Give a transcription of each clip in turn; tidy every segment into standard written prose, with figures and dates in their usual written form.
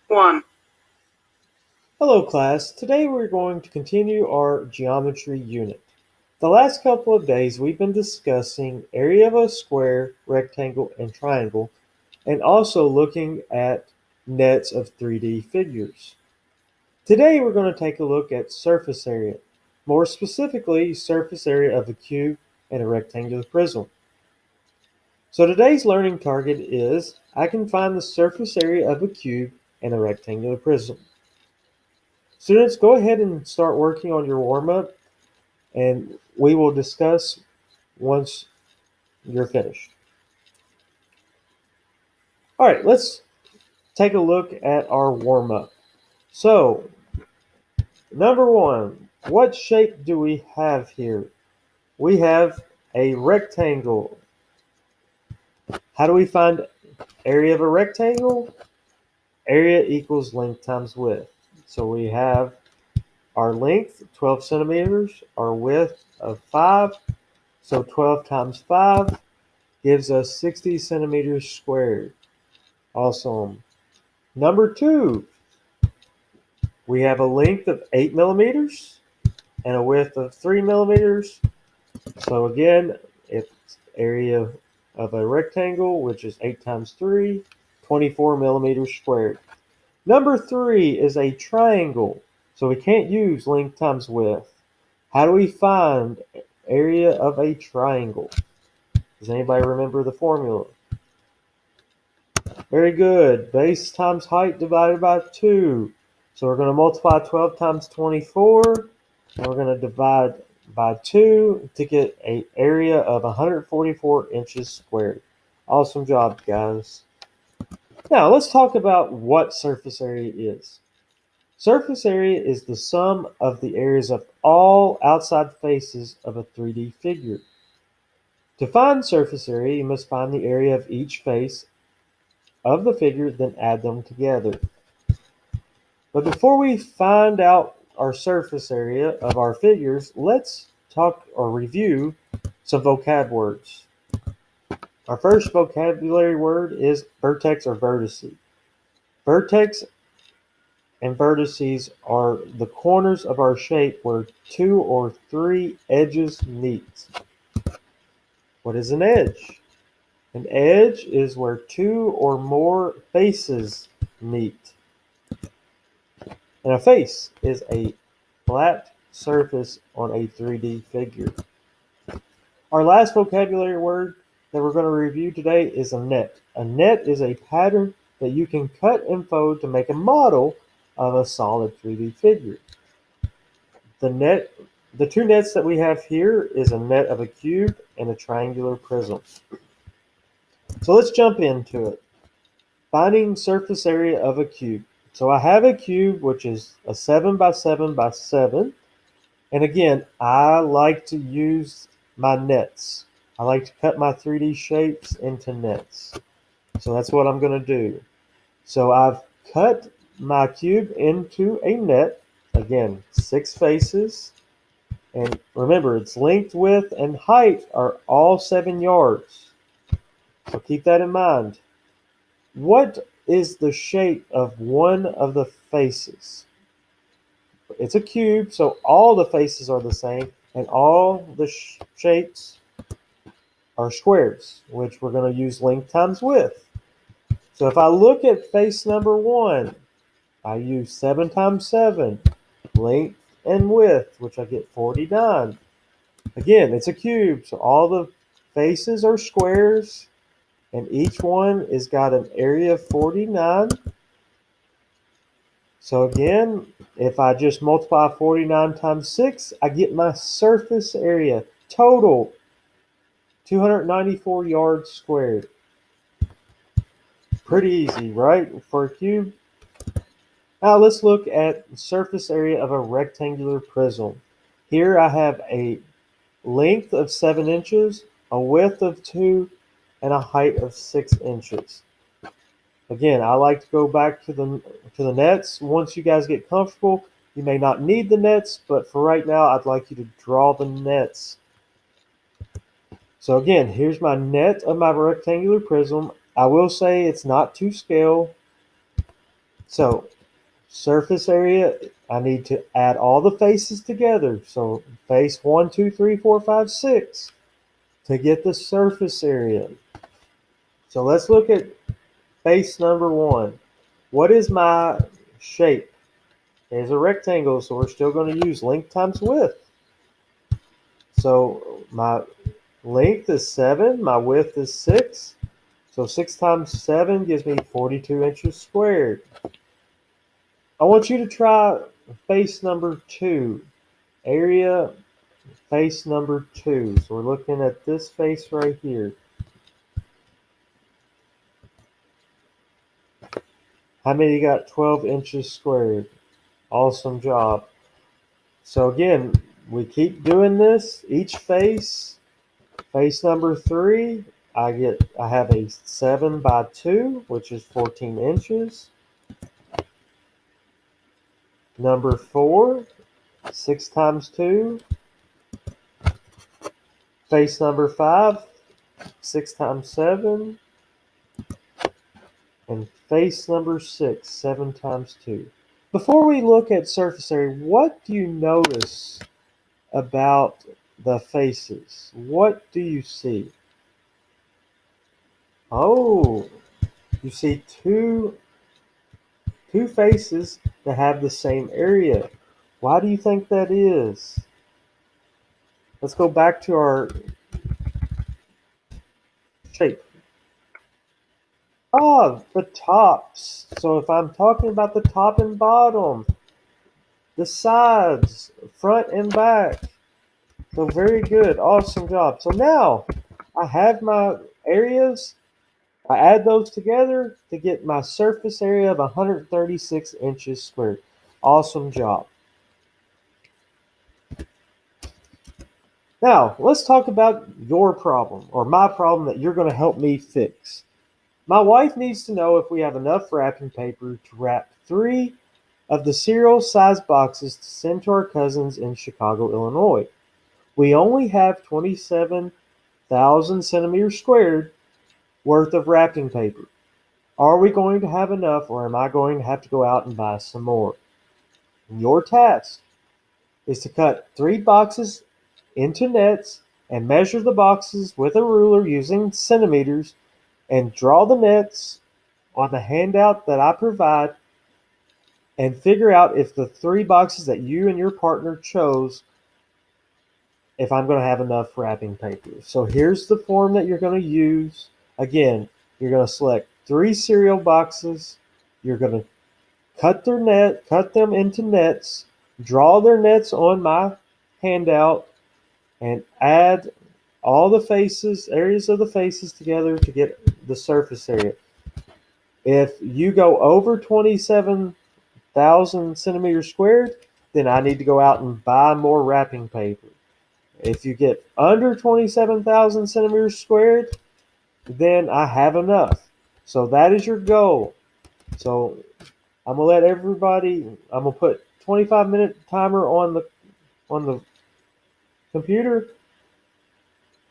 1. Hello class, today we're going to continue our geometry unit. The last couple of days we've been discussing area of a square, rectangle, and triangle, and also looking at nets of 3D figures. Today we're going to take a look at surface area, more specifically surface area of a cube and a rectangular prism. So today's learning target is I can find the surface area of a cube and a rectangular prism. Students, go ahead and start working on your warm-up, and we will discuss once you're finished. All right, let's take a look at our warm-up. So, number one, what shape do we have here? We have a rectangle. How do we find area of a rectangle? Area equals length times width. So we have our length, 12 centimeters, our width of 5. So 12 times 5 gives us 60 centimeters squared. Awesome. Number two, we have a length of 8 millimeters and a width of 3 millimeters. So again, it's area of a rectangle, which is 8 times 3, 24 millimeters squared. Number three is a triangle. So we can't use length times width. How do we find area of a triangle? Does anybody remember the formula? Very good. Base times height divided by 2. So we're going to multiply 12 times 24, and we're going to divide by 2 to get an area of 144 inches squared. Awesome job, guys. Now, let's talk about what surface area is. Surface area is the sum of the areas of all outside faces of a 3D figure. To find surface area, you must find the area of each face of the figure, then add them together. But before we find out our surface area of our figures, let's talk or review some vocab words. Our first vocabulary word is vertex or vertice. Vertex and vertices are the corners of our shape where 2 or 3 edges meet. What is an edge? An edge is where 2 or more faces meet. And a face is a flat surface on a 3D figure. Our last vocabulary word that we're going to review today is a net. A net is a pattern that you can cut and fold to make a model of a solid 3D figure. The two nets that we have here is a net of a cube and a triangular prism. So let's jump into it. Finding surface area of a cube. So I have a cube which is a 7 by 7 by 7. And again, I like to use my nets. I like to cut my 3D shapes into nets. So that's what I'm going to do. So I've cut my cube into a net. Again, 6 faces. And remember, its length, width, and height are all 7 yards. So keep that in mind. What is the shape of one of the faces? It's a cube, so all the faces are the same, and all the shapes are squares, which we're going to use length times width. So if I look at face number 1, I use 7 times 7, length and width, which I get 49. Again, it's a cube, so all the faces are squares, and each one is got an area of 49. So again, if I just multiply 49 times 6, I get my surface area total, 294 yards squared. Pretty easy, right, for a cube? Now let's look at the surface area of a rectangular prism. Here I have a length of 7 inches, a width of 2, and a height of 6 inches. Again, I like to go back to the nets. Once you guys get comfortable, you may not need the nets, but for right now, I'd like you to draw the nets. So again, here's my net of my rectangular prism. I will say it's not to scale. So surface area, I need to add all the faces together. So face 1, 2, 3, 4, 5, 6 to get the surface area. So let's look at face number 1. What is my shape? It's a rectangle, so we're still going to use length times width. So my length is 7, my width is 6. So 6 times 7 gives me 42 inches squared. I want you to try face number 2. Area face number 2. So we're looking at this face right here. How many got 12 inches squared? Awesome job. So again, we keep doing this. Each face number 3, I have a 7 by 2, which is 14 inches. Number 4, 6 times 2. Face number 5, 6 times 7. And face number 6, 7 times 2. Before we look at surface area, what do you notice about the faces? What do you see? Oh, you see two faces that have the same area. Why do you think that is? Let's go back to our shape. Ah, the tops. So if I'm talking about the top and bottom, the sides, front and back. So very good. Awesome job. So now I have my areas. I add those together to get my surface area of 136 inches squared. Awesome job. Now, let's talk about your problem or my problem that you're going to help me fix. My wife needs to know if we have enough wrapping paper to wrap 3 of the cereal size boxes to send to our cousins in Chicago, Illinois. We only have 27,000 centimeters squared worth of wrapping paper. Are we going to have enough, or am I going to have to go out and buy some more? Your task is to cut 3 boxes into nets and measure the boxes with a ruler using centimeters and draw the nets on the handout that I provide and figure out if the 3 boxes that you and your partner chose, if I'm going to have enough wrapping paper. So here's the form that you're going to use. Again, you're going to select 3 cereal boxes. You're going to cut them into nets, draw their nets on my handout, and add all the areas of the faces together to get the surface area. If you go over 27,000 centimeters squared, then I need to go out and buy more wrapping paper. If you get under 27,000 centimeters squared, then I have enough. So that is your goal. So I'm gonna let everybody. I'm gonna put 25-minute timer on the computer,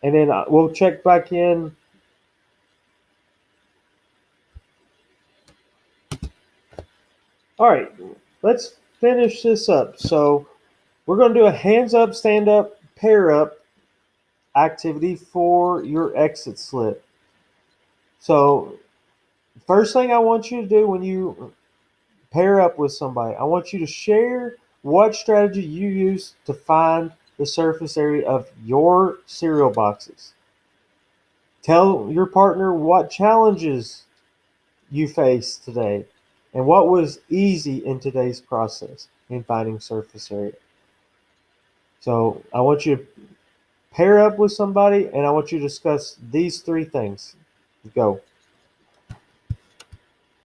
and then we'll check back in. All right, let's finish this up. So we're gonna do a hands up, stand up, pair up activity for your exit slip. So first thing I want you to do when you pair up with somebody, I want you to share what strategy you use to find the surface area of your cereal boxes. Tell your partner what challenges you faced today and what was easy in today's process in finding surface area. So I want you to pair up with somebody and I want you to discuss these 3 things. Go.